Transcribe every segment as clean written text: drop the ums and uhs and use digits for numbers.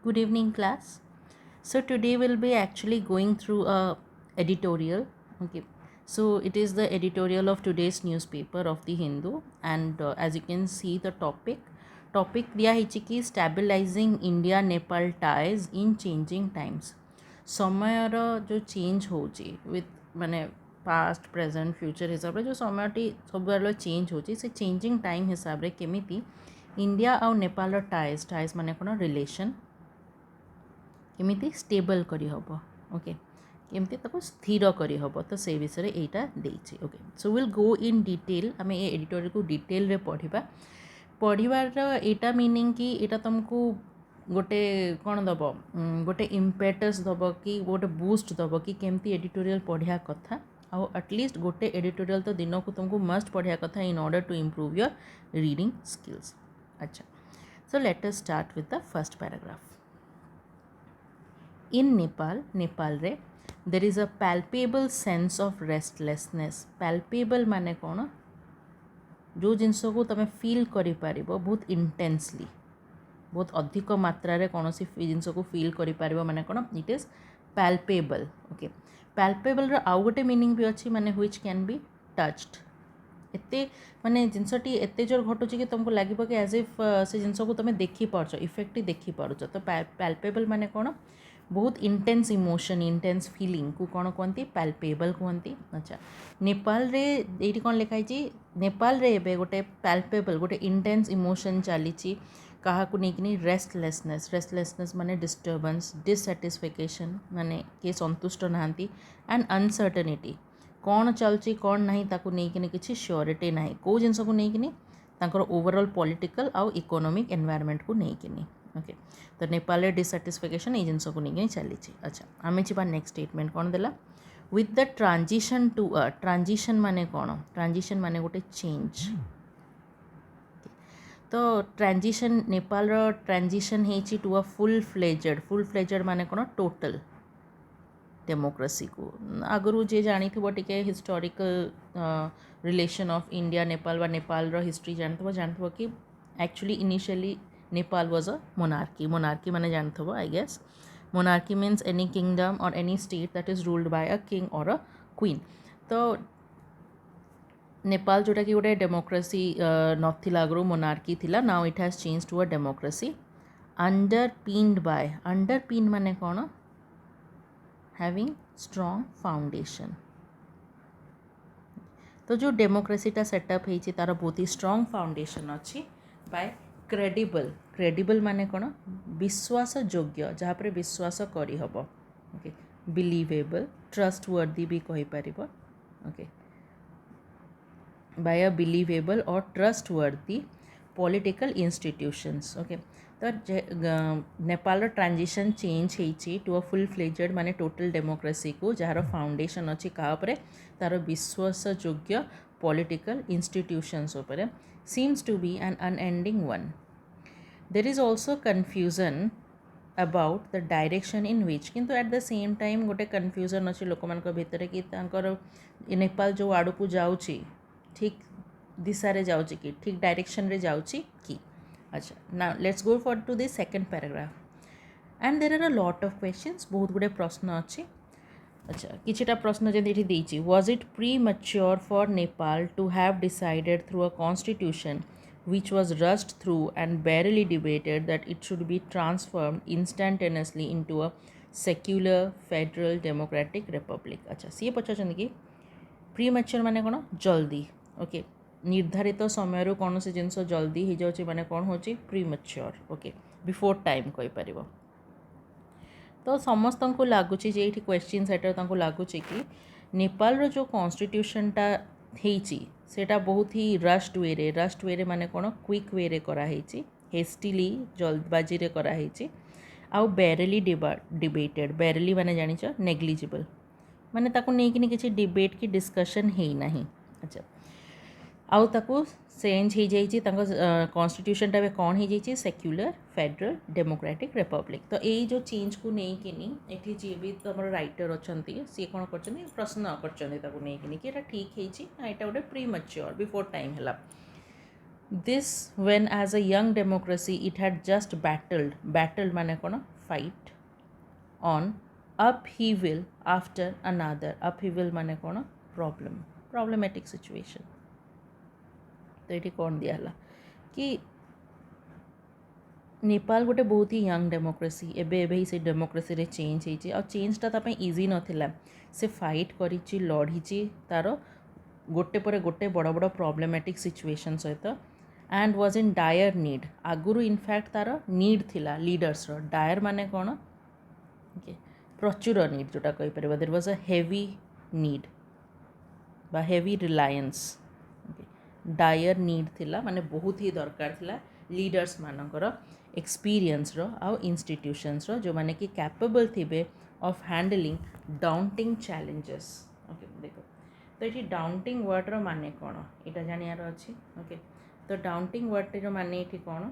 Good evening, class. So today we'll be actually going through a editorial. Okay. So it is the editorial of today's newspaper of the Hindu, and as you can see, the topic दिया है कि stabilizing India Nepal ties in changing times. ସମୟର जो change ହେଉଛି with ମାନେ past present future ହିସାବରେ ଯେଉଁ ସମୟଟି ସବୁବେଳେ ଚେଞ୍ଜ ହେଉଛି ସେ ଚେଞ୍ଜିଂ ଟାଇମ୍ ହିସାବରେ କେମିତି ଇଣ୍ଡିଆ ଆଉ ନେପାଳର ଟାଇଜ୍ ମାନେ କ'ଣ ରିଲେସନ୍ केमिति स्टेबल करी हबो ओके केमती ताको स्थिर करी हबो तो से विषय एटा देछि okay so will go in detail आमे ए एडिटोरियल को डिटेल रे पढ़िबार एटा मीनिंग कि एटा तुमको गोटे कौन दब गोटे इम्पेटस दब कि गोटे बूस्ट दब कि केमती एडिटोरियल पढ़िया कथा आउ एटलिस्ट गोटे एडिटोरियल तो दिन को तुमको मस्ट पढ़िया कथा in order to improve your reading skills अच्छा so let us start with the first paragraph In Nepal रे there is a palpable sense of restlessness. Palpable माने कौन जो जिनस को तुम फील करि पारिबो बहुत इंटेंसली बहुत अधिक मात्रा रे कौन सी जिनस को फील करि पारिबो माने कौन it is palpable okay palpable रो आउ गोटे मीनिंग भी अच्छी माने which can be touched एते माने जिनसटी एते जोर घटुची कि तुमको लागिबो कि एज इफ से जिनस को तुम देखि पारछ इफेक्ट देखि पारुछ तो palpable माने कौन बहुत इंटेंस इमोशन इंटेंस फीलिंग को कौन कहती पैल्पेबल कहती अच्छा नेपाल रे ये कौन लिखाई नेपाल रे एबे गोटे पैल्पेबल गोटे इंटेंस इमोशन चली क्या नहीं रेस्टलेसनेस माने डिस्टर्बेंस डिससाटिस्फैक्शन माने किए संतुष्ट नहांती एंड अनसर्टेनिटी कौन चलची कौन नहीं ताकू नहीं किसी श्योरिटी ना कौ जिनस को नहीं ओवरऑल पॉलिटिकल आउ इकोनॉमिक एनवायरनमेंट को नहीं ओके तो नेपाल डिससाटिस्फैक्शन ये जिनस को नहीं चली अच्छा आम जा नेक्स्ट स्टेटमेंट कौन देला with the transition to a transition माने कौन ट्रांजिशन माने गोटे चेंज तो ट्रांजिशन नेपाल ट्रांजिशन है टू अ फुल फ्लेजेड माने कौन टोटल डेमोक्रेसी को आगु जे जानी टे historical relation of India Nepal व नेपाल हिस्ट्री जानथबो कि actually initially Nepal was a monarchy माने जानथबो I guess monarchy means any kingdom or any state that is ruled by a king or a queen तो नेपाल जोटा कि गोटे डेमोक्रेसी नथिला आगु मोनार्की थिला now it has change to a democracy underpin माने कौन having strong foundation तो जो डेमोक्रेसीटा सेटअप होती तार बहुत ही स्ट्रॉन्ग फाउंडेशन अच्छी बाय क्रेडिबल माने कौन विश्वास योग्य जहाँ पर विश्वास करी हबो ओके बिलीवेबल ट्रस्ट वर्दी भी कहि परिबो ओके बाय अ बिलीवेबल और ट्रस्ट वर्दी पॉलिटिकल इंस्टीट्यूशंस ओके तो नेपाल ट्रांजिशन चेंज होती टू अ फुल फ्लेजेड माने टोटल डेमोक्रेसी को जार फाउंडेशन अच्छी क्या तार विश्वास योग्य पॉलिटिकल इंस्टीट्यूशंस उपरे seems to be an unending one. There is also confusion about the direction in which किंतु at the same time गोटे confusion अच्छी लोक मान भितर कि नेपाल जो आड़ को जाऊँगी ठीक दिशा रे जाऊँगी कि ठीक डायरेक्शन रे जाऊँगी कि अच्छा now let's go for to the second paragraph and there are a lot of questions बहुत गुड़े प्रश्न अच्छी अच्छा किछटा प्रश्न जमी देती was it premature for Nepal to have decided through a constitution which was rushed through and barely debated that it should be transformed instantaneously into a secular federal democratic republic अच्छा सी पचार कि प्री मच्योर माने कौन जल्दी okay निर्धारित समय कौन से जिनस जल्दी हो जाए माने कौन हो premature okay before time कहीपर तो समस्त को लगुच ये क्वेश्चन सेटर लगुच कि नेपाल जो कॉन्स्टिट्यूशनटा सेटा बहुत ही रश्ड वे माने कौन क्विक वे कराई हेस्टिली जल्दबाजी रे कराई आउ बैरली डिबेटेड बैरली माने जानिच नेग्लिजिबल माने ताको नहीं किसी डिबेट की डिस्कशन है ना अच्छा आउ ताको चेंज हो जाइए कॉन्स्टिट्यूशन टा कौन हो जाइए सेक्युलर फेडरल डेमोक्रेटिक रिपब्लिक तो यही जो चेंज को लेकिन ये जी भी तुम राइटर अच्छा सी कौन कर प्रश्न कर ठीक है यहाँ गोटे प्री मच्योर बिफोर टाइम है This when as a young democracy it had just battled माने कौन fight on upheaval after another. Upheaval माने कौन problematic situation. तो ये कौन दिया हला कि नेपाल गोटे बहुत ही यंग डेमोक्रेसी एबे एबे ही से डेमोक्रेसी रे चेंज होइछि और चेंजटा तापई इजी नथिला से फाइट करिछि लढ़िछि तार गोटे पर गोटे बड़ बड़ प्रॉब्लमेटिक सिचुएशन सहित and was in dire need आगुरु इनफैक्ट तार नीड थिला लीडर्स रो डायर माने कोन ओके प्रचुर नीड जोटा कहि परबा there was a heavy need बा हेवी रिलायंस डायर नीड थिला माने बहुत ही दरकार थिला लीडर्स मानकर एक्सपीरियंस रो आउ इंस्टीट्यूशंस रो जो माने कि कैपेबल थिबे of handling daunting challenges okay देखो तो ये डाउंटिंग वर्ड रो माने कौन यहाँ जानियार अच्छी ओके तो डाउंटिंग वर्ड रो माने ये कौन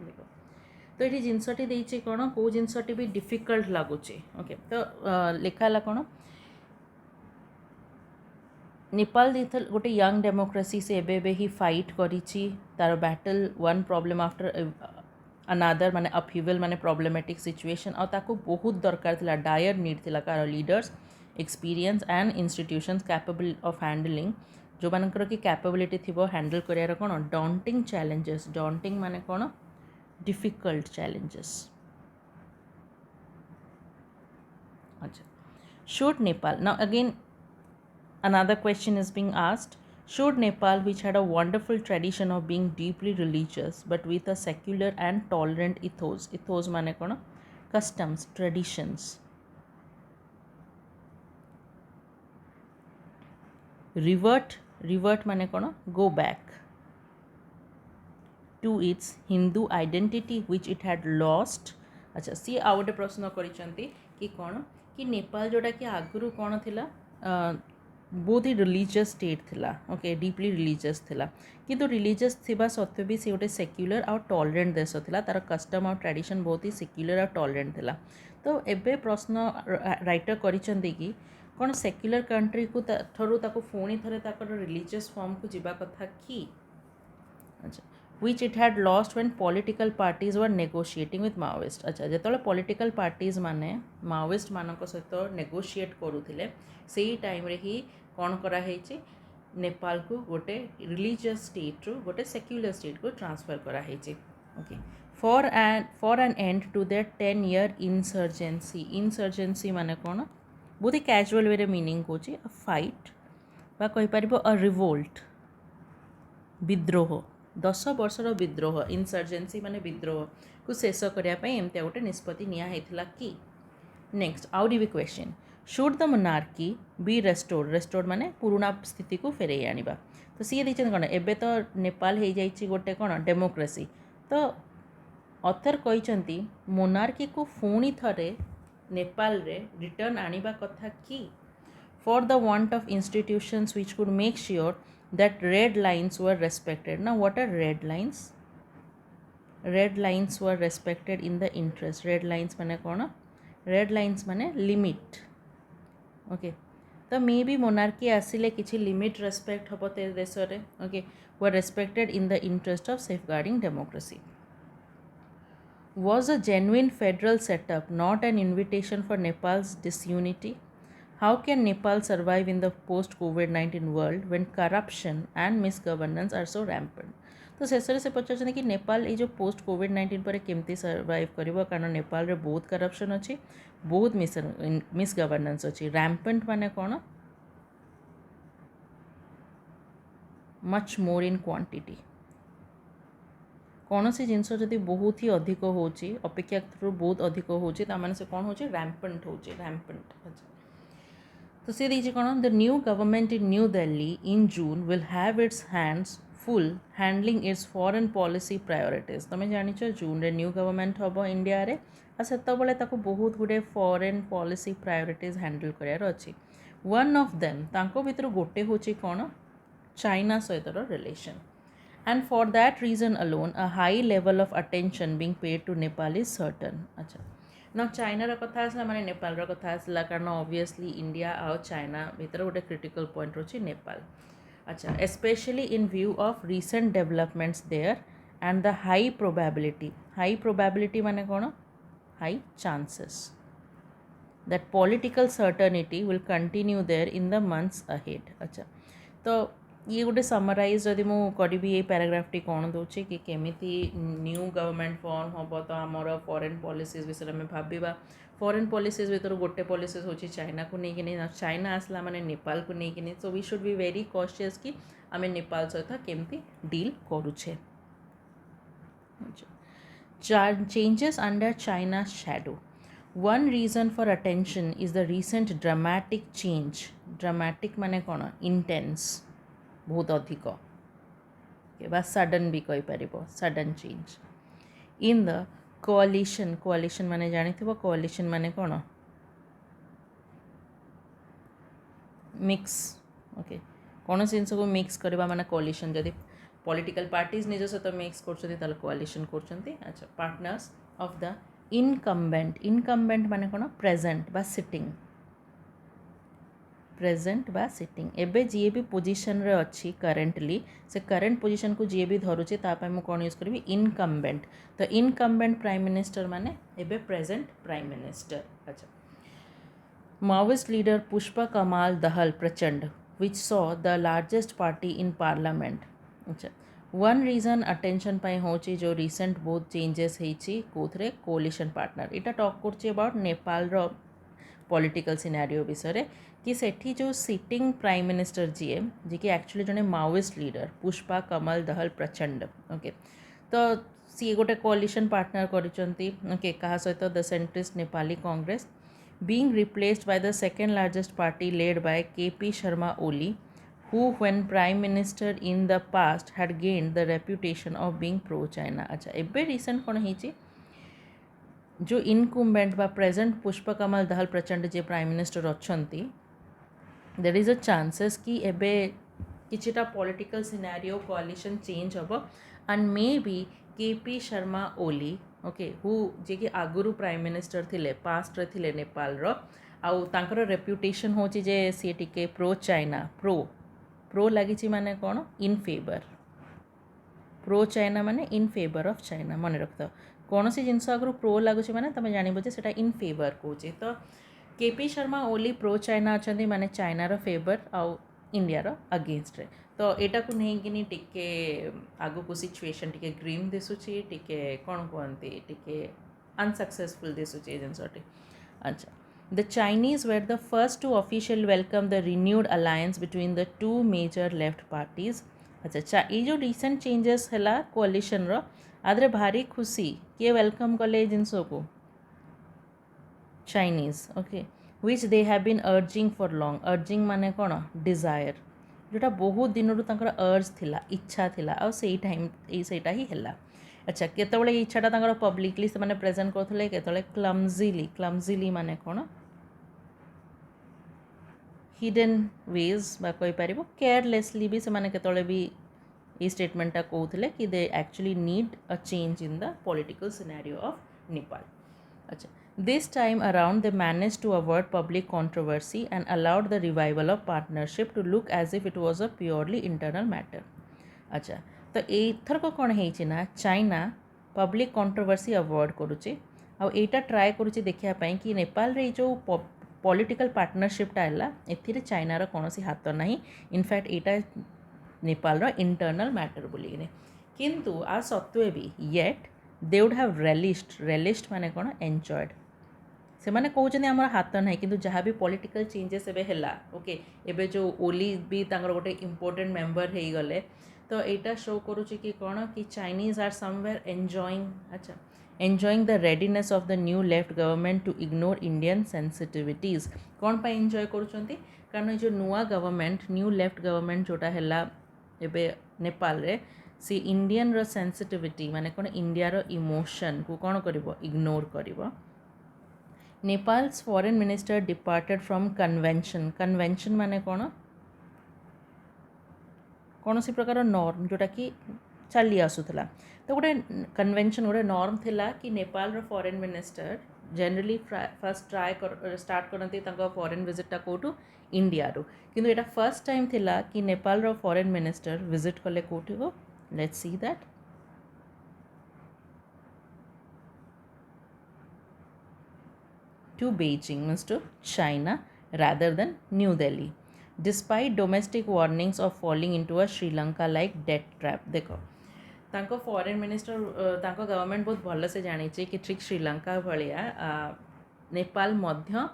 देखो तो ये जिनसटी देइछि कौन को जिनसटी भी डिफिकल्ट लगुचे ओके तो लिखाला कौन नेपाल दिथल गोटे यंग डेमोक्रेसी से एबे ही फाइट करिछि तार बैटल वन प्रॉब्लम आफ्टर अनादर माने अपहीवल माने प्रॉब्लमेटिक सिचुएशन और ताको बहुत दरकार थिला डायर नीड थिला car leaders experience and institutions capable of handling जो मानकर कि कैपेबिलिटी थिबो हैंडल करियार कोन डाउंटिंग चैलेंजेस डाउंटिंग माने कोन डिफिकल्ट चैलेंजेस अच्छा should Nepal now again another question is being asked should Nepal which had a wonderful tradition of being deeply religious but with a secular and tolerant ethos माने कोन customs traditions revert माने कोन go back to its Hindu identity which it had lost अच्छा सी आ गोटे प्रश्न करिसंती कि कोन कि नेपाल जोटा कि आगुरु कोन थिला बहुत ही रिलीजियस स्टेट थिला ओके डीपली रिलीजियस थिला किंतु रिलीजियस थिबा सत्वे भी से गोटे सेक्युलर और टॉलरेंट देश थिला तार कस्टम और ट्रेडिशन बहुत ही सेक्युलर और टॉलरेंट थिला तो एबे प्रश्न राइटर करिसंती कि कौन सेक्युलर कंट्री को ठरू ताको फोनी थरे ताकर रिलीजियस फॉर्म को जिबा कथा कि अच्छा which it had lost when political parties were negotiating with Maoist अच्छा जेतले political parties माने Maoist मानक सहित negotiate करूथिले सेही टाइम रे ही कौन करा हेछि नेपाल को गोटे रिलीजियस स्टेट रो गोटे सेक्युलर स्टेट को ट्रांसफर करा हेछि okay for an end to their 10-year insurgency माने कौन बहुत ही कैजुअल वे रे मीनिंग होछि अ फाइट बा कहि परिबो अ रिवोल्ट विद्रोह 10 वर्षर विद्रोह इनसर्जेन्सी माने विद्रोह को शेष करने एमती गोटे निष्पत्ति निया कि नेक्स्ट आउरी भी question should the monarchy be restored माने पुराना स्थिति को फेरे आनिबा तो सी देखते कौन एबे तो नेपाल हो जाइए गोटे कौन डेमोक्रेसी तो ऑथर कहते मोनार्की को पुणी थरे नेपाल रे रिटर्न आनिबा कथा कि for the want of institutions which could make sure that red lines were respected. Now what are red lines? Red lines were respected in the interest. Red lines माने कौन red lines माने limit okay तो may be monarchy आसिले किछि limit respect हबो ते देश रे okay were respected in the interest of safeguarding democracy. Was a genuine federal setup not an invitation for Nepal's disunity? How can Nepal survive in the post-COVID-19 world when corruption and misgovernance are so rampant? तो शेषରେ से पचार कि नेपाल ये जो post कोविड-19 पर केमती survive करिवो कारण नेपाल रे बहुत करप्शन अच्छी बहुत मिसगवर्नेंस अच्छी रैम्पेंट माने कौन मच मोर इन क्वांटिटी कौन सी जिनस जदि बहुत ही अधिक होची अपेक्षाकृत बहुत अधिक होची ता माने से कौन होची रैम्पेंट होची रैम्पेंट तो सी दीजिए कौन the new government in new Delhi in June will have it's hands full handling it's foreign policy priorities तुम जानिच जून रे न्यू गवर्नमेंट हम इंडिया रे आ सेतबेले ताको बहुत गुडे फॉरेन पॉलिसी प्रायोरिटीज हैंडल करार अच्छी वन ऑफ देम तांको भितर गोटे होची कौन चाइना सहित relation and for that reason alone a high level of attention being paid to Nepal is certain अच्छा ना चाइनार कथा आसला माने नेपालर कथा आसला कारण ऑब्वियसली इंडिया आउ चाइना भीतर गोटे क्रिटिकल पॉइंट रही नेपाल अच्छा especially in view of recent developments there and the high probability माने कौन high chances that political certainty will continue there in the months ahead. अच्छा तो ये गोटे समराइज जदि मु करी ये पैराग्राफटी कौन दूचे कि केमिति न्यू गवर्नमेंट फॉर्म हम तो आमर फॉरेन पॉलिसीज विषय में भाविबा फॉरेन पॉलिसीज भर गोटे पॉलिसीज होची चाइना को लेकिन चाइना आसला माने नेपाल को लेकिन so we should be very cautious कि आम नेपाल सहित केमती डील करुचे. Changes under China's shadow. One reason for attention is the recent dramatic change. Dramatic माने कौन intense बहुत अधिक बा सडन भी कही पारिबो sudden change in the coalition माने जानी थो कोअलिशन माने कौन मिक्स ओके कौन जिनस को मिक्स करवा माने कोअलिशन जदि पॉलिटिकल पार्टीज निज सहित मिक्स कर कोअलिशन कर अच्छा पार्टनर्स ऑफ द इनकम्बेंट माने कौन प्रेजेंट बा सिटिंग एबे जी भी पोजिशन रे अच्छी करेंटली से करेंट पोजिशन को जी भी धरुचे तापाई मु कौन यूज करी इनकम्बेंट तो इनकम्बेंट प्राइम मिनिस्टर माने एबे प्रेजेंट प्राइम मिनिस्टर. अच्छा Maoist leader Pushpa Kamal Dahal Prachand, which saw the largest party in parliament. अच्छा one reason attention पाई होची जो recent बहुत changes हेची कोथरे coalition partner इटा talk करची about Nepal row political scenario विषय कि सेठी जो सिटिंग प्राइम मिनिस्टर जी जी कि एक्चुअली जने माओइस्ट लीडर पुष्पा कमल दहल प्रचंड ओके तो सी गोटे कोअलिशन पार्टनर करिसंती ओके कहा सहित the centrist Nepali Congress being replaced by the second largest party led by KP Sharma Oli, who when prime minister in the past had gained the reputation of being pro-China. अच्छा एबे recent कौन है जो इनकुम्बेंट बा present Pushpa Kamal Dahal Prachanda जे prime minister अच्छंती there is a chances कि एबे किछिटा पॉलिटिकल सिनेरियो कोअलिशन चेंज हम and may be KP Sharma Oli okay who जे कि आगुरु प्राइम मिनिस्टर थिले पास्ट रे थिले नेपाल रो आउ तांकर रेप्यूटेशन होची जे सी टिके प्रो चाइना प्रो लागिची माने कोन इन फेवर प्रो चाइना माने इन फेवर ऑफ चाइना मन रखता कौन सी जिनस अगर प्रो लगुच मैंने तुम जानव जे सेटा इन फेवर कौचे तो केपी शर्मा ओली प्रो चाइना अच्छा माने चाइनार फेवर आउ इंडियार अगेंस्ट रे तो यहाँ को नहीं टिके आगु को सिचुएशन टिके ग्रीम दिशुची टिके कौन कहते टिके अनसक्सेसफुल दिशुची जिनसटी. अच्छा the Chinese were the first to official welcome the renewed alliance between the two major left parties. अच्छा ये जो रिसेंट चेंजेस है कोअलिशन रो आदरे भारी खुशी किए वेलकम कले जिनस को Chinese okay which they have been urging for long urging माने कौन डिजायर जोटा बहुत दिन अर्ज थिला इच्छा थिला और से टाइम सेटा ही हैला. अच्छा केतबले इच्छाटा तांकर पब्लिकली से माने प्रेजेंट करथले केतबले क्लमजीली माने कौन हिडन वेज बा कहि परिबो केयरलेसली भी से माने केतबले भी ये स्टेटमेंटा कहते कि they actually need a change in the political scenario of Nepal. अच्छा this time around they manage to avoid public controversy and allowed the revival of partnership to look as if it was a purely internal matter. अच्छा तो एथर को कौन है ना China public controversy avoid करुचे आईटा try करुचे देखा कि नेपाल रे जो पॉलिटिकल पार्टनरशिपटा है एथिरे चाइनार कौन हाथ ना इनफैक्ट यहाँ नेपाल इंटरनल मैटर बोलिए किंतु आ सत्वे भी येट दे वुड हैव रेलिस्ड माने कौन एंजॉयड से माने कहते आम हाथ ना कि जहाँ भी पॉलिटिकल चेंजेस एबे हैला ओके एबे जो ओली भी तांगर गोटे इम्पोर्टेंट मेंबर हो गले तो यहाँ शो करुच्ची कि कौन कि चाइनीज आर समवेयर एंजॉइंग. अच्छा enjoying the readiness of the new left government to ignore Indian sensitivities कौन पर एंजॉय करुँच कारण जो नुआ गवर्नमेंट न्यू लेफ्ट गवर्नमेंट जोटा है एबे नेपाल रे सी इंडियन रो सेंसिटिविटी माने कौन इंडिया रो इमोशन को कौन करिवो इग्नोर करिवो. Nepal's foreign minister departed from convention माने कौन सी प्रकार नॉर्म जोटा कि चली आसूला तो गोटे कन्वेंशन गोटे नॉर्म थिला कि नेपाल रो foreign minister generally first start करती फॉरेन विजिटा कौटू इंडिया रू किंतु एटा फर्स्ट टाइम थिला कि नेपाल रो फॉरेन मिनिस्टर विजिट कले कौटी को let's see that to Beijing means to China rather than New Delhi despite domestic warnings of falling into a Sri Lanka like debt trap देखो तांको फॉरेन मिनिस्टर तांको government बहुत भल से जानी कि ठीक श्रीलंका भाया नेपाल मध्य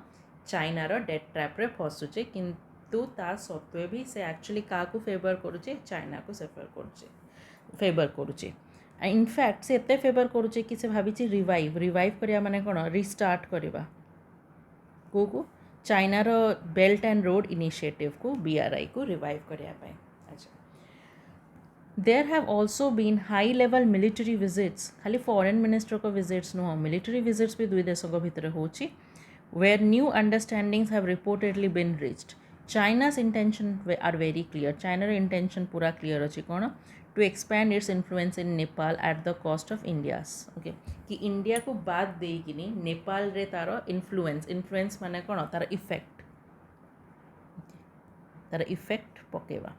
चाइनार डेट ट्रैप्रे फसुचे किंतु ता सत्वे भी से एक्चुअली क्या फेवर करुचे चाइना को फेवर करुचे इनफैक्ट से एते फेवर करुचे कि से भावी रिवाइव करिया माने कौन रिस्टार्ट करवा को चाइनार बेल्ट एंड रोड इनिशिएटिव को BRI को रिवाइव करने अच्छा there have also been high level military visits खाली फॉरेन मिनिस्टर को विजिट्स नुह मिलिटरी विजिट्स भी दुई देश भितर होची where new understandings have reportedly been reached China's intention are very clear चाइनार इंटेंशन पूरा क्लियर अच्छी कौन to expand its influence in Nepal at the cost of India's okay कि इंडिया को बाद देकिनी नेपाल रे तार इन्फ्लुएंस माने कौन तार इफेक्ट पकेवा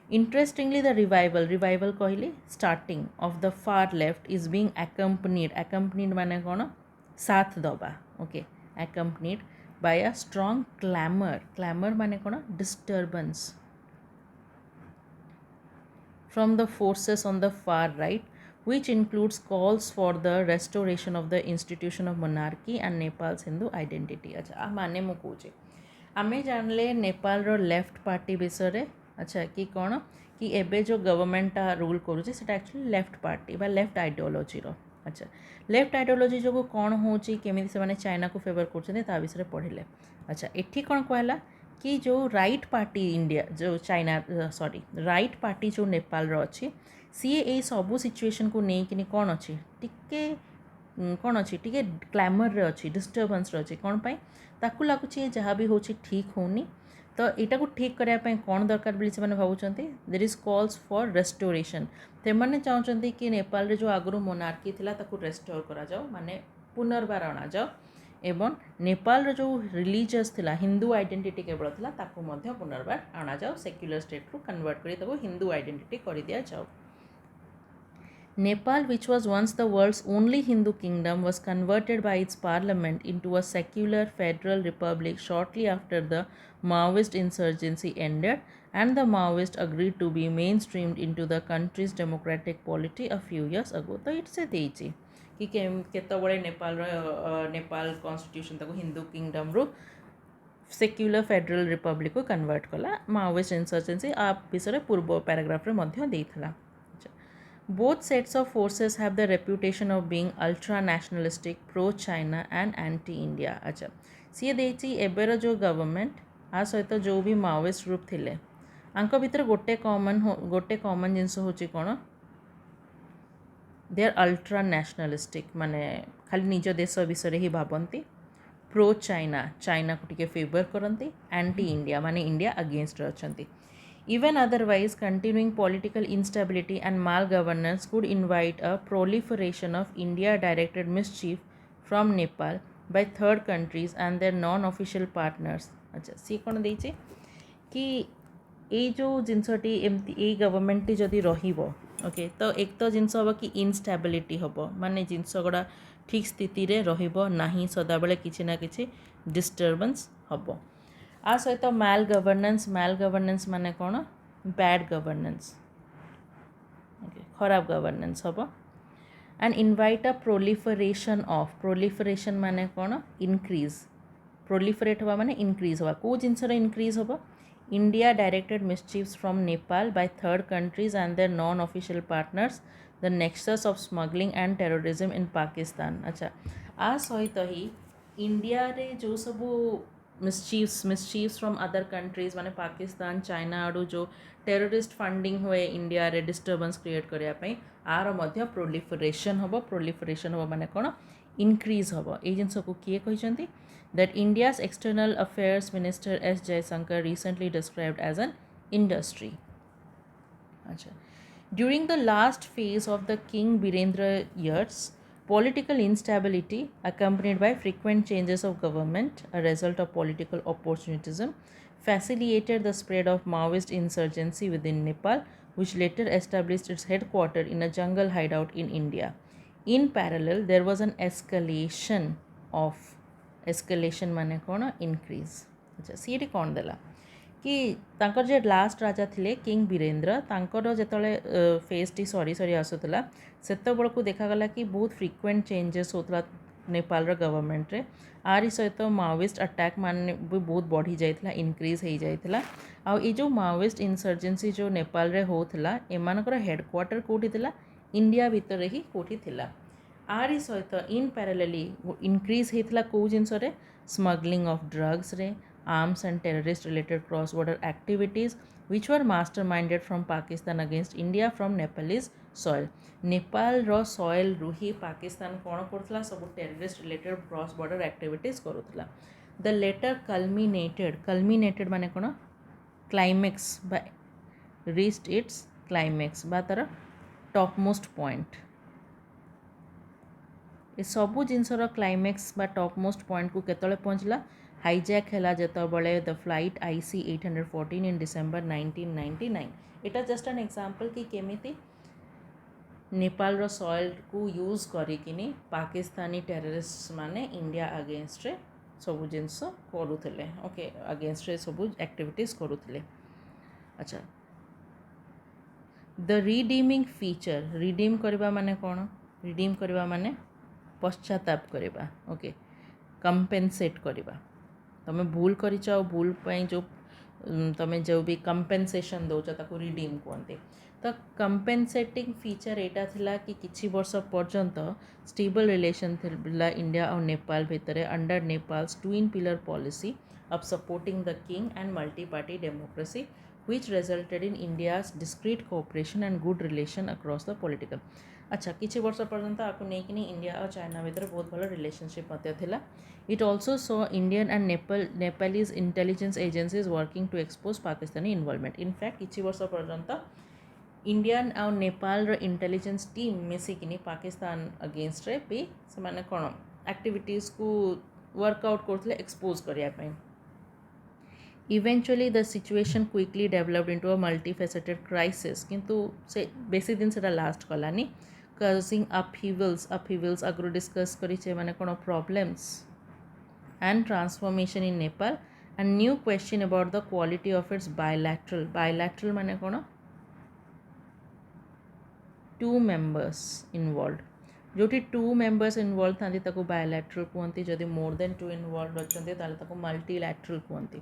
इंटरेस्टिंगली द रिवाइवल कहली starting of the far left is being accompanied माने कौन साथ दबा okay accompanied by a strong clamor माने कौन disturbance from the forces on the far right, which includes calls for the restoration of the institution of monarchy and Nepal's Hindu identity. अच्छा आ माने मु कौचे आमे जानले नेपाल रो लेफ्ट पार्टी विषय अच्छा कि कौन कि एबे जो गवर्नमेंट रूल करुचे सेटा एक्चुअली लेफ्ट पार्टी बा लेफ्ट आइडियोलॉजी रो अच्छा लेफ्ट आइडियोलॉजी जो कौन होची केमिति से माने चाइना को फेवर करछन ता विषय पढ़िले अच्छा एठी कौन कहला कि जो राइट पार्टी इंडिया जो चाइना सॉरी राइट पार्टी जो नेपाल रो अच्छी सी ए सबू सिचुएशन को नहीं कि कौन अच्छी टिके कौन अच्छी टिके क्लैमर रे अच्छी डिस्टर्बेंस रे अच्छी कौन पाई ताकू लगुच जहाँ भी होची ठीक होनी तो यहाँ को ठीक करने कौन दरकार बोली से भावुंट there is calls for restoration से चाहते कि नेपाल रे जो आगु मोनार्की थिला ताकू रेस्टोर करा जाओ माने पुनर्बार अणा जाओ एवं नेपाल जो रिलीजियस थिला हिंदू आइडेंटिटी केवल थिला ताकू मध्य पुनर्बार अणा जाओ सेक्युलर स्टेट रू कन्वर्ट करी ताकू हिंदू आइडेंटिटी कर दिया जाओ Nepal, which was once the world's only Hindu kingdom, was converted by its parliament into a secular federal republic shortly after the Maoist insurgency ended, and the Maoists agreed to be mainstreamed into the country's democratic polity a few years ago. तो it's देइछि कि केतबळे Nepal constitution ताको Hindu kingdom रो secular federal Republic को convert कला Maoist insurgency आ विषय पूर्व paragraph रे मध्य देइथला Both sets of forces have the reputation of being ultra-nationalistic, pro-China and anti-India. अच्छा सी देइछि Eber जो गवर्नमेंट आ सहित जो भी माओइस्ट ग्रुप थिले आंक भितर गोटे कॉमन जिनस होची कोन दे आर अल्ट्रा नेशनलिस्टिक माने खाली निज देश विषय ही भाबंती प्रो चाइना को टिके फेवर करंती एंटी इंडिया माने इंडिया अगेंस्ट अछंती Even otherwise, continuing political instability and malgovernance could invite a proliferation of India-directed mischief from Nepal by third countries and their non-official partners. अच्छा सी कौन देइछे कि ये जो जिनसटी एमती ए गवर्नमेंट जदि रहिबो ओके तो एक तो जिनस हम कि इनस्टेबिलिटी हम माने जिनस गुड़ा ठीक स्थिति रे रहिबो नाही सदाबेले किछि ना किछि डिस्टर्बेंस हम आ सहित माल गवर्नेंस माने कौन बैड गवर्नेंस ओके खराब गवर्नेंस हम एंड इनवाइट अ प्रोलिफरेशन माने कौन इनक्रीज प्रोलिफरेट हवा माने इनक्रीज हवा को जिनसर इनक्रीज हम इंडिया डायरेक्टेड मिसचीव्स from Nepal by third countries and their non official partners the nexus of smuggling and terrorism in Pakistan अच्छा आ सहित ही इंडिया रे जो सबू मिसचीव्स फ्रॉम अदर कंट्रीज माने पाकिस्तान चाइना आड़ू जो टेररिस्ट फंडिंग हुए इंडिया रे डिस्टर्बेंस क्रिएट करने आर मध्य प्रोलिफरेशन हम माने कौन इनक्रीज हम ये जिनस को किए कहते that India's external affairs minister S Jaishankar recently described as an industry अच्छा during the last phase of the king Birendra years Political instability accompanied by frequent changes of government, a result of political opportunism, facilitated the spread of Maoist insurgency within Nepal, which later established its headquarters in a jungle hideout in India. In parallel, there was an escalation ମାନେ କ'ଣ increase. ଆଚ୍ଛା ସିଏଠି କ'ଣ ଦେଲା कि ତାଙ୍କର ଯେ last ରାଜା ଥିଲେ king Birendra ତାଙ୍କର ଯେତେବେଳେ ଫେଜ୍ଟି ସରି ଆସୁଥିଲା ସେତେବେଳକୁ ଦେଖାଗଲା କି ବହୁତ ଫ୍ରିକ୍ୱେଣ୍ଟ ଚେଞ୍ଜେସ୍ ହେଉଥିଲା ନେପାଳର ଗଭର୍ଣ୍ଣମେଣ୍ଟରେ ଆରି ସହିତ ମାଓଇଷ୍ଟ ଆଟାକ୍ ମାନେ ବି ବହୁତ ବଢ଼ି ଯାଇଥିଲା ଇନକ୍ରିଜ୍ ହେଇଯାଇଥିଲା ଆଉ ଏଇ ଯେଉଁ ମାଓଇଷ୍ଟ ଇନସର୍ଜେନ୍ସି ଯେଉଁ ନେପାଳରେ ହେଉଥିଲା ଏମାନଙ୍କର ହେଡ଼କ୍ୱାର୍ଟର କେଉଁଠି ଥିଲା ଇଣ୍ଡିଆ ଭିତରେ ହିଁ କେଉଁଠି ଥିଲା आरी सहित इन पैरेलली इनक्रीज होता कौ जिनस स्मगलिंग ऑफ ड्रग्स रे arms and terrorist related cross border activities which were masterminded from Pakistan against India from Nepalese soil Nepal रो सॉइल रु ही पाकिस्तान कौन करुला सब terrorist related cross border activities करुला द लेटर कल्मिनेटेड माने कौन क्लाइमेक्स बा रीच्ड इट्स क्लाइमेक्स बा तार टॉप मोस्ट पॉइंट ए सबू जिनसर क्लाइमेक्स बा टॉप मोस्ट पॉइंट को केतले पहुँचला हाईजैक है जितेबाला the flight IC 814 in December 1999 इटा जस्ट एन एग्जांपल कि केमिति नेपाल रो सॉइल को यूज करिकिनी पाकिस्तानी टेररिस्ट माने इंडिया अगेंस्ट रे सबू जिनस करूथिले ओके अगेंस्ट रे सबू एक्टिविटीज करूथिले अच्छा द रिडीमिंग फीचर रिडीम करबा माने कोन रिडीम करबा माने पश्चाताप करवा ओके कंपेनसेट करवा तुम भूल कर भूल जो तुम जो भी कंपेनसेशन दौच ताको रिडीम कहते तो कंपेनसेटिंग फीचर एटा थिला कि किछि वर्ष पर्यंत स्टेबल रिलेशन थिला इंडिया और नेपाल भितर under Nepals twin pillar policy of supporting the king and multi party democracy which resulted in India's discreet cooperation and good relation across the political अच्छा किछि वर्ष पर्यंत आपको नहीं इंडिया और चाइना भीतर बहुत भल रिलेशनशिप थिला it also so Indian and Nepalese intelligence agencies working to expose Pakistani involvement in fact किछि वर्ष पर्यंत इंडियन और नेपाल रो इंटेलिजेंस टीम मिसिकिनी पाकिस्तान अगेंस्ट रे भी से कौन एक्टिविटीज को वर्कआउट करते एक्सपोज करने eventually the situation quickly developed into a multifaceted crisis किंतु से बेसी दिन से लास्ट कलानी causing upheavals आगु डिस्कस करिचे माने कोन problems and transformation in Nepal and new question about the quality of its bilateral माने कोन टू मेंबर्स इन्वॉल्व जोटी टू मेंबर्स इन्वॉल्व थांती ताको बायलैटरल कहते जदि मोर देन टू इन्वॉल्व अच्छे ताले ताको मल्टीलैटरल कहते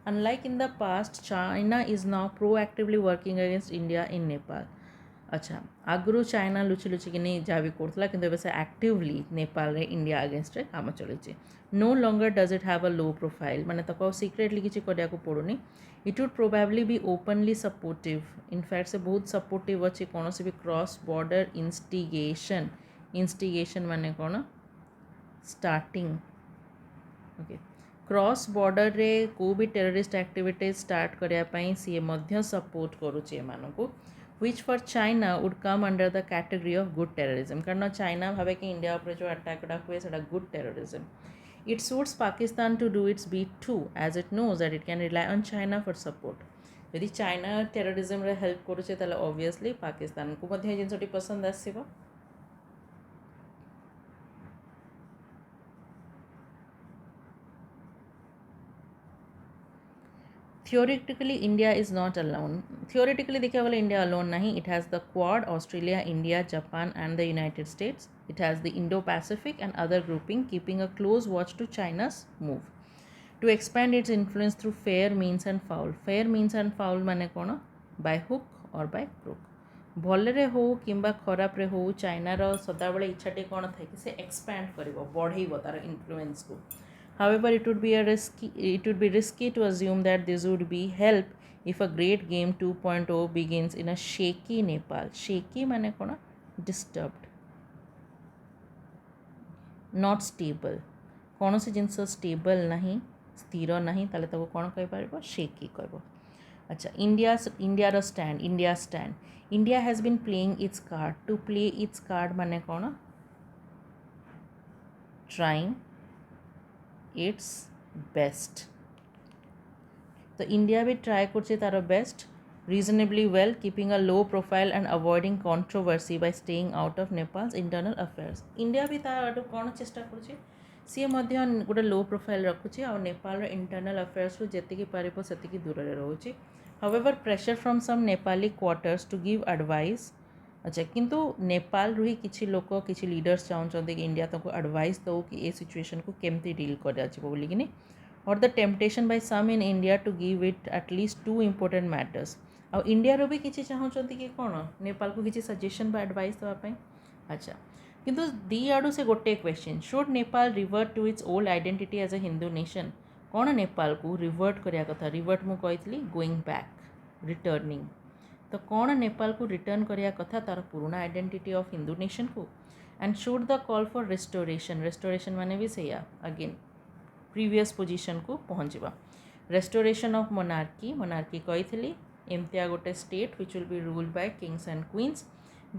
Unlike in the past, China is now proactively working against India in Nepal. अच्छा आगु चाइना लुचि कि नहीं जहाँ भी करता कि से एक्टिवली नेपाल रे इंडिया अगेंस्ट रे काम चलती no longer does it have a low profile माने तक सिक्रेटली किसी करिया को पड़ुनी it would probably be openly supportive in fact से बहुत सपोर्टिव अच्छी कौन भी क्रॉस बॉर्डर इंस्टिगेशन माने कौन स्टार्टिंग ओके क्रॉस बॉर्डर रे को भी टेररिस्ट एक्टिविटीज स्टार्ट करने सी मध्य सपोर्ट करुचे को which for China would come under the category of good terrorism कारण चाइना भावे कि इंडिया पर जो अटैक हुए से good terrorism it suits Pakistan to do its bit too as it knows that it can rely on China for support यदि China terrorism रे help करुचे ताले ऑब्वियसली पाकिस्तान को मध्य जिनसटी पसंद आसीबो Theoretically, India is not alone. Theoretically, देखिए वाला India alone नहीं. It has the Quad, Australia, India, Japan, and the United States. It has the Indo-Pacific and other grouping, keeping a close watch to China's move to expand its influence through fair means and foul. Fair means and foul माने कौन? By hook or by crook. भलरे हो किंबा खराब रे हो China रो सदाबले इच्छाटे कौन था कि से एक्सपैंड करिवो बढ़ेइबो तार इन्फ्लुएंस को However, it would be risky to assume that this would be help if a great game 2.0 begins in a shaky Nepal. Shaky माने कौन? Disturbed, not stable. कौन से जिनस stable नहीं स्थिर नहीं ताले तको कौन कहि पारिबो shaky कहबो अच्छा India stand India has been playing its card to play its card माने कौन trying its best. तो इंडिया भी ट्राए करছে तार best reasonably well, keeping a low profile and avoiding controversy by staying out of Nepal's internal affairs. India भी तार कौन चेष्टा करছে सी मध्य गोटे लो प्रोफाइल रखुଛି ଆଉ नेपाल इंटरनल अफेयर्स ଯେତିକି ପାରିବ ସେତିକି ଦୂରରେ ରହୁଛି. However, pressure from some Nepali quarters to give advice. अच्छा किंतु नेपाल रू ही किसी लोक किसी लीडर्स चाहते कि इंडिया ताको एडवाइस दो कि ए सिचुएशन को केमती डील कर बोलिकी or the temptation by some in India to give it at least two important matters. ଆଉ इंडिया भी किसी चाहते कि कौन नेपाल को किसी सजेशन बा एडवाइस देवाई. अच्छा किंतु दी आड़ू से गोटे question should Nepal revert to its old identity as a Hindu nation. कौन नेपाल को रिवर्ट करिया कथा रिवर्ट मु कही गोइंग बैक रिटर्निंग. तो कौन नेपाल को रिटर्न करिया कथा तार पुराना आइडेंटिटी ऑफ हिंदू नेशन को. And should the call for restoration माने भी सैया अगेन प्रीवियस पोजिशन को पहुँचवा. रेस्टोरेशन ऑफ मोनार्की कही एमतिया गोटे state which will be ruled by kings and queens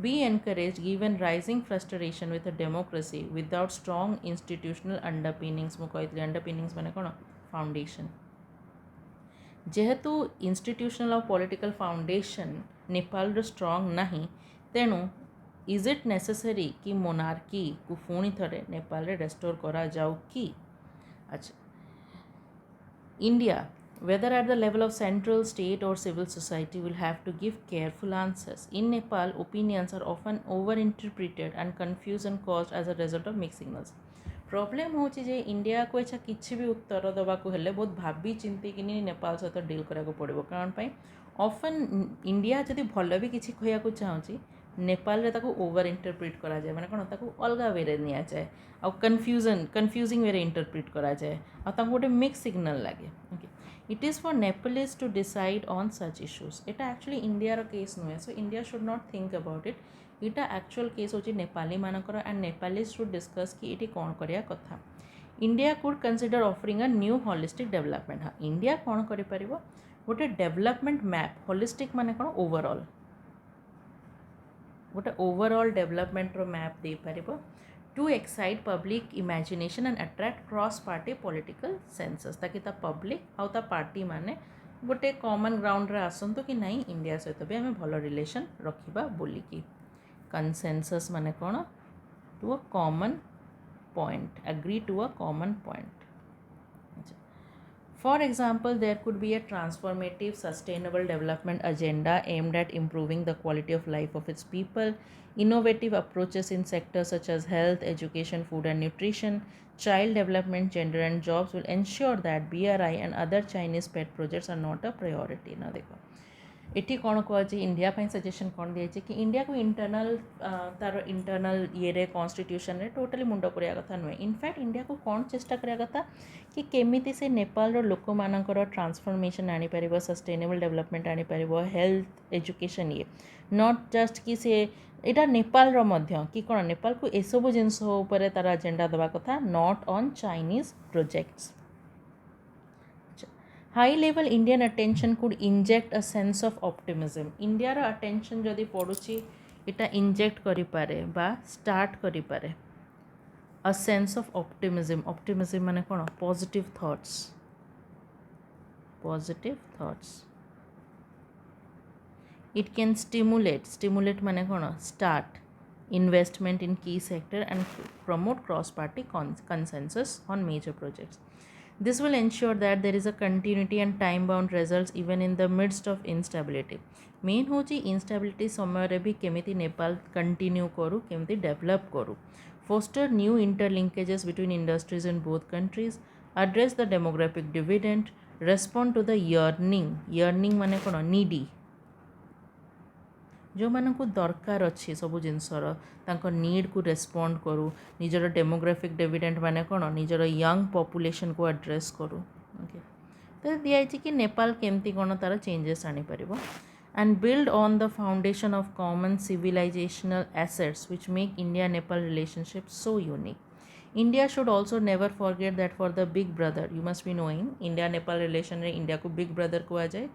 be encourage given rising frustration with a democracy without strong institutional underpinnings. मुझे कही अंडरपिनिंग्स माने कौन फाउंडेशन. जेहेतु इंस्टीट्यूशनल और पॉलिटिकल फाउंडेशन नेपाल रो स्ट्रॉन्ग नहीं तेणु इज इट नेसेसरी कि मोनार्की को पुणी थरे नेपाल रे रेस्टोर करा जाऊ कि. अच्छा India, whether at the level of central, state or civil society, will have to give careful answers. In Nepal, opinions are often overinterpreted and confused and caused as a result of mixed signals. Problem हूँ जे India को एछा किसी भी उत्तर देवाक हेले बहुत भावी चिंतिकी नेपाल सहित डील कराक पड़ो कारण ऑफन इंडिया जदि भल भी किसी कहूँ चाहूँगी नेपाल रे ताको ओवर इंटरप्रिट करा जाए माने कौन ताको अलग वे नि जाए आ कन्फ्यूजिंग वे इंटरप्रिट करा जाए आ गोटे मिक्स सिग्नल लगे. Okay it is for Nepalese to decide on such issues. एटा एक्चुअली इंडियार केस नुहे so India should not think about it. इटा एक्चुअल केस होची नेपाली मानकर एंड नेपालीज शुड डिस्कस कि ये कौन करिया कथा. India could consider offering a new holistic development. हाँ इंडिया कौन कर गोटे डेवलपमेंट मैप होलिस्टिक माने कौन ओवरऑल गोटे ओवरऑल डेवलपमेंट रो मैप दे पारिबो to excite public imagination and attract cross party political consensus ताकि ता पब्लिक आउ ता पार्टी माने गोटे कॉमन ग्राउंड रे आसंतु कि नहीं इंडिया सहित भी आम भल रिलेशन रखिबा बोलिकी. कंसेंसस माने कौन to a common point agree to a common point. For example, there could be a transformative sustainable development agenda aimed at improving the quality of life of its people. Innovative approaches in sectors such as health, education, food and nutrition, child development, gender and jobs will ensure that BRI and other Chinese pet projects are not a priority. Now देखो इटी कौन कह India suggestion कौन दिखाई कि India को internal तार internal ये constitution रे टोटली मुंड करिया कथा नुहे. इनफैक्ट इंडिया को कौन चेष्टा करिया कथा कि केमिति से नेपाल रो लोक मानकर ट्रांसफॉर्मेशन आनी पारिबो सस्टेनेबल डेवलपमेंट आनी पारिबो हेल्थ एजुकेशन ये नॉट जस्ट कि से इटा नेपाल रो मध्य कि कौन नेपाल को एसबू जिनस उपर तार एजेंडा देवा कथा not on Chinese projects. High level Indian attention could inject a sense of optimism. इंडियार अटेंशन जदि पड़ुची इटा इंजेक्ट करि पारे बा स्टार्ट करि पारे a sense of optimism. Optimism माने कौन positive thoughts it can stimulate माने कौन स्टार्ट इन्वेस्टमेंट इन की sector and promote cross party consensus on major projects. This will ensure that there is a continuity and time-bound results even in the midst of instability. Main हूँ instability समय भी केमिति Nepal continue करू केमिति develop करू. Foster new interlinkages between industries in both countries. Address the demographic dividend. Respond to the yearning माने कौन needy जो मानक दरकार अच्छी सब जिनसर तांको नीड को रेस्पॉन्ड करू निजर डेमोग्राफिक डिविडेंड माने कौन निजर यंग पॉपुलेशन को एड्रेस करू. ओके तो दिखाई कि नेपाल केमती कौन तार चेंजेस आनी पारिबो and build on the foundation of common civilisational assets which make India Nepal relationship so unique. India should also never forget that for the big brother you must be knowing India Nepal relation रे India को big brother कहा जाए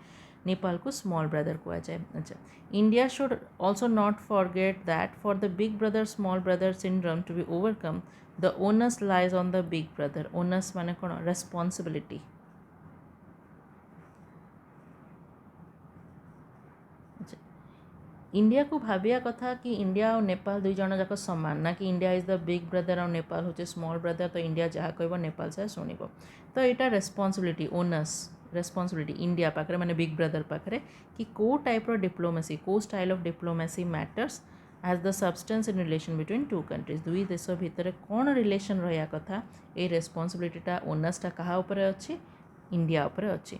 नेपाल को small brother कह जाए. अच्छा, India should also not forget that for the big brother small brother syndrome to be overcome the onus lies on the big brother. Onus माने कौन? रेस्पॉन्सिबिलिटी. इंडिया को भाविया कथा कि इंडिया और नेपाल दुई जन जाक सामान ना कि India is the big brother और नेपाल हूँ स्मॉल ब्रदर. तो इंडिया जहाँ कह नेपाल से शुण. तो यहाँ रेस्पॉन्सिबिलिटी ओनस रेस्पॉन्सिबिलिटी इंडिया पाखे माने बिग ब्रदर पाखे कि को टाइप डिप्लोमेसी को style of diplomacy matters as the substance in relation between two countries. दुई देश भितर कौन रिलेशन रहा कथा ये रेस्पॉन्सिबिलिटीटा ओनसटा कहा उपरे अच्छी? इंडिया उपरे अच्छी.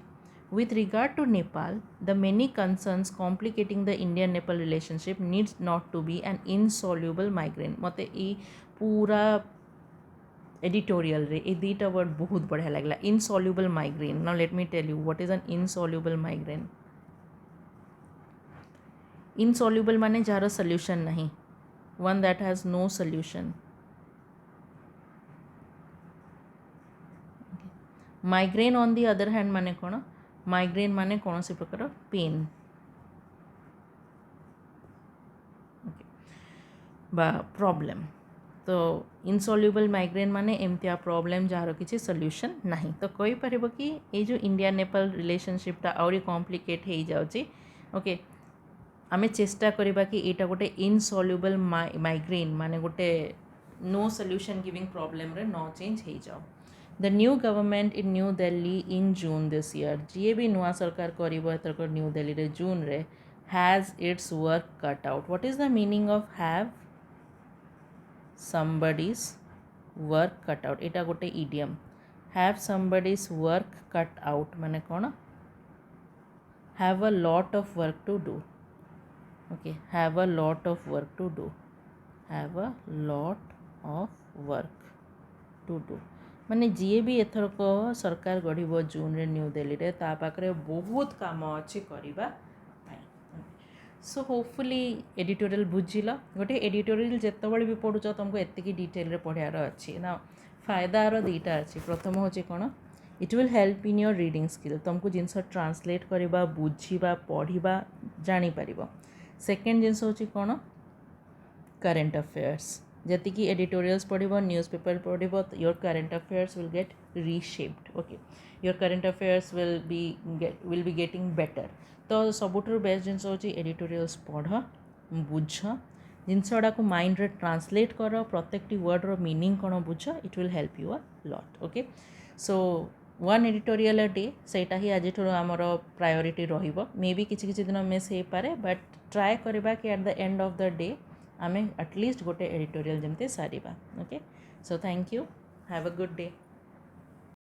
With regard to Nepal, the many concerns complicating the Indian-Nepal relationship needs not to be an insoluble migraine. मते ई पूरा एडिटोरियल रे ये दुईटा वर्ड बहुत बढ़िया लगला. Insoluble migraine. Now let me tell you what is an insoluble migraine. Insoluble माने jar solution नहीं, one that has no solution. Migraine on the other hand माने कौन? माइग्रेन माने कौन सी प्रकार पेन बा प्रॉब्लम. तो इनसॉल्युबल माइग्रेन माने एमतिया प्रॉब्लम जार किसी सॉल्यूशन नहीं. तो कहि परिबो कि ये जो इंडिया नेपाल रिलेशनशिपटा आउरी कॉम्प्लिकेट हो जाउची. ओके, आमे चेष्टा करिबा कि एटा गोटे इनसॉल्युबल माइग्रेन माने गोटे नो सॉल्यूशन गिविंग प्रॉब्लम रे नो चेंज हो जाओ. The new government in New Delhi in June this year, जी भी नुआ सरकार करिबो एतरको न्यू दिल्ली रे जून रे, has its work cut out. What is the meaning of have somebody's work cut out? एटा गोटे idiom. Have somebody's work cut out माने कौन? Have a lot of work to do. Okay, have a lot of work to do. Have a lot of work to do. माने जी भी एथरक सरकार गढ़ जून रे new Delhi रे ता पाखरे बहुत काम अच्छी करबा. सो होपफुली एडिटोरियल बुझिल. गोटे एडिटोरियल जितेबाला भी पढ़ुच तुमको एतिकी डिटेल रे पढ़ार अच्छी ना. फायदार दुईटा अच्छी. प्रथम हूँ कौन? It will help in your reading skill. तुमको जिनस ट्रांसलेट करवा बुझा पढ़ा जापर. सेकेंड जिनस हूँ कौन? Current affairs. जतिकी एडिटोरियल्स पढ़ो न्यूज़ पेपर पढ़ो your current affairs will get reshaped. Okay, your current affairs will be getting better. तो सबुठु बेस्ट जिनस हूँ एडिटोरियल्स पढ़ बुझ जिनस गुड़ा को माइंड रे ट्रांसलेट कर प्रत्येक वर्ड रो मीनिंग कौन बुझ. It will help you a lot. Okay, so one editorial a day सेटा ही आज आमर प्रायोरिटी रहिबो. मे बी किछि किछि दिन मिस हो पारे बट ट्राए करबा कि at the end of the day आमे एटलिस्ट गोटे एडिटोरियल जमते सारिबा. Okay, so thank you. Have a good day.